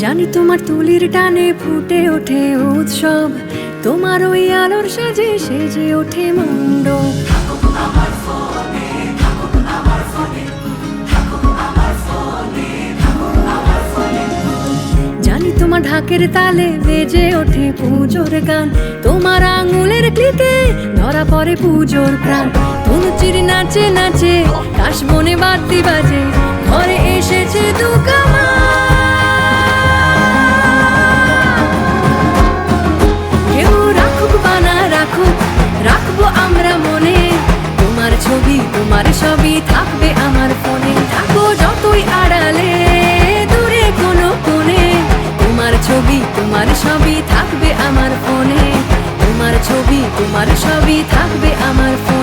জানি তোমার তুলির টানে ফুটে ওঠে উৎসব, তোমার ওই আলোর সাজে সেজে ওঠে মণ্ডপ। জানি তোমার ঢাকের তালে বেজে ওঠে পুজোর গান, তোমার আঙুলের ক্লিকে ধরা পড়ে পুজোর প্রাণ। ধনুচির নাচে নাচে কাশবনে বাদ্যি বাজে, ঘরে এসেছে দুকামা। কেউ রাখুক বানা রাখুক, রাখবো আমরা মনে তোমার ছবি, তোমার সবই থাকবে আমার ফোনে। থাকো যতই আড়ালে দূরে কোনো কোণে, তোমার ছবি তোমার সবই থাকবে আমার ফোনে। তোমার ছবি তোমার সবই থাকবে আমার ফোনে।